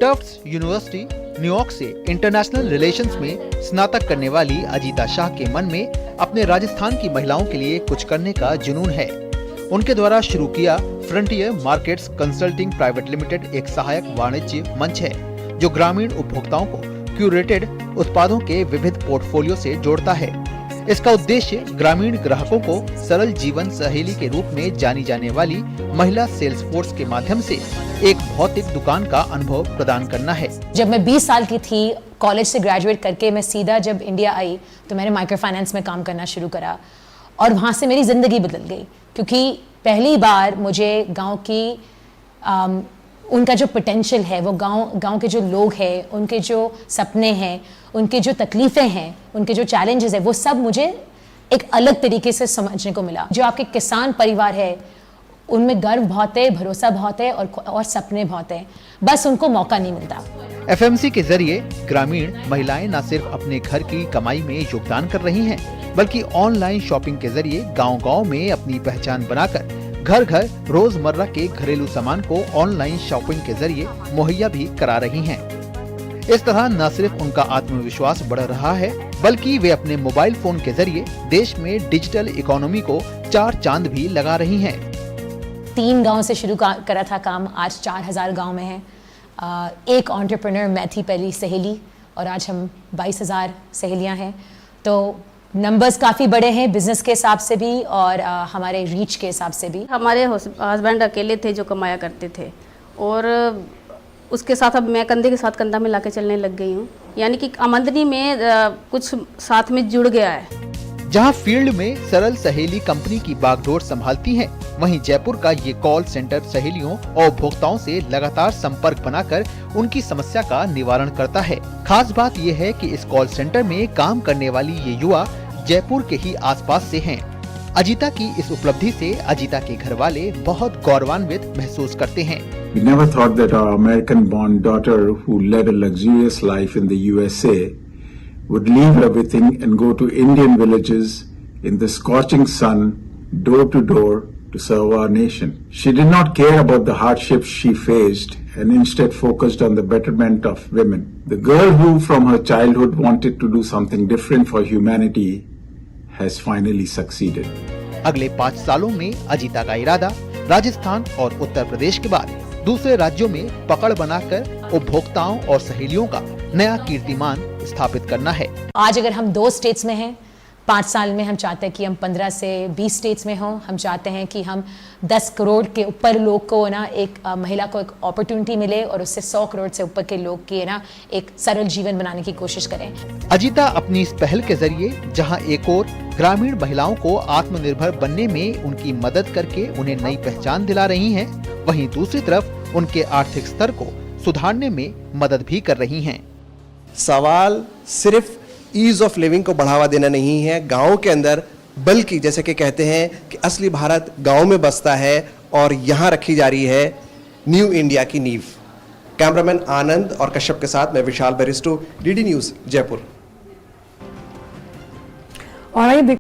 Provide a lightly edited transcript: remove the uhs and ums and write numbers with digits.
Tufts university New York से international relations में स्नातक करने वाली अजीता शाह के मन में अपने राजस्थान की महिलाओं के लिए कुछ करने का जुनून है। उनके द्वारा शुरू किया frontier markets consulting private limited एक सहायक वाणिज्य मंच है जो ग्रामीण उपभोक्ताओं को क्यूरेटेड उत्पादों के विविध पोर्टफोलियो से जोड़ता है। इसका उद्देश्य ग्रामीण ग्राहकों को सरल जीवन सहेली के रूप में जानी जाने वाली महिला सेल्स फोर्स के माध्यम से एक भौतिक दुकान का अनुभव प्रदान करना है। जब मैं 20 साल की थी, कॉलेज से ग्रेजुएट करके मैं सीधा जब इंडिया आई तो मैंने माइक्रो फाइनेंस में काम करना शुरू करा और वहाँ से मेरी ज़िंदगी बदल गई, क्योंकि पहली बार मुझे गांव की उनका जो पोटेंशियल है, वो गांव के जो लोग हैं, उनके जो सपने हैं, उनके जो तकलीफ़ें हैं, उनके जो चैलेंजेस हैं, वो सब मुझे एक अलग तरीके से समझने को मिला। जो आपके किसान परिवार है उनमें गर्व बहुत है, भरोसा बहुत है और सपने बहुत है, बस उनको मौका नहीं मिलता। एफएमसी के जरिए ग्रामीण महिलाएं न सिर्फ अपने घर की कमाई में योगदान कर रही हैं, बल्कि ऑनलाइन शॉपिंग के जरिए गांव-गांव में अपनी पहचान बनाकर घर घर रोजमर्रा के घरेलू सामान को ऑनलाइन शॉपिंग के जरिए मुहैया भी करा रही हैं। इस तरह न सिर्फ उनका आत्मविश्वास बढ़ रहा है, बल्कि वे अपने मोबाइल फोन के जरिए देश में डिजिटल इकोनॉमी को 4 चांद भी लगा रही हैं। 3 गांव से शुरू करा था काम, आज 4000 गांव में है। एक एंटरप्रेन्योर मैं थी पहली सहेली और आज हम 22,000 सहेलियां हैं। तो नंबर्स काफ़ी बड़े हैं बिजनेस के हिसाब से भी और हमारे रीच के हिसाब से भी। हमारे हस्बैंड अकेले थे जो कमाया करते थे और उसके साथ अब मैं कंधे के साथ कंधा मिला के चलने लग गई हूँ, यानी कि आमदनी में कुछ साथ में जुड़ गया है। जहां फील्ड में सरल सहेली कंपनी की बागडोर संभालती हैं, वहीं जयपुर का ये कॉल सेंटर सहेलियों और उपभोक्ताओं से लगातार संपर्क बनाकर उनकी समस्या का निवारण करता है। खास बात ये है कि इस कॉल सेंटर में काम करने वाली ये युवा जयपुर के ही आसपास से हैं। अजीता की इस उपलब्धि से अजीता के घर वाले बहुत गौरवान्वित महसूस करते हैं। We never thought that our American-born daughter, who led a luxurious life in the USA, would leave everything and go to Indian villages in the scorching sun, door to door, to serve our nation. She did not care about the hardships she faced and instead focused on the betterment of women. The girl who from her childhood wanted to do something different for humanity has finally succeeded. अगले 5 सालों में अजीता का इरादा राजस्थान और उत्तर प्रदेश के बाद दूसरे राज्यों में पकड़ बनाकर उपभोक्ताओं और सहेलियों का नया कीर्तिमान स्थापित करना है। आज अगर हम 2 स्टेट्स में हैं, 5 साल में हम चाहते हैं कि हम 15 से 20 स्टेट्स में हों। हम चाहते हैं कि हम 10 करोड़ के ऊपर लोग को ना एक महिला को एक अपॉर्चुनिटी मिले और उससे 100 करोड़ से ऊपर के लोग की ना एक सरल जीवन बनाने की कोशिश करें। अजीता अपनी इस पहल के जरिए जहां एक और ग्रामीण महिलाओं को आत्मनिर्भर बनने में उनकी मदद करके उन्हें नई पहचान दिला रही हैं, वहीं दूसरी तरफ उनके आर्थिक स्तर को सुधारने में मदद भी कर रही हैं। सवाल सिर्फ ईज ऑफ लिविंग को बढ़ावा देना नहीं है गांव के अंदर, बल्कि जैसे कि कहते हैं कि असली भारत गांव में बसता है और यहां रखी जा रही है न्यू इंडिया की नींव। कैमरामैन आनंद और कश्यप के साथ मैं विशाल बेरिस्टो, डीडी न्यूज जयपुर।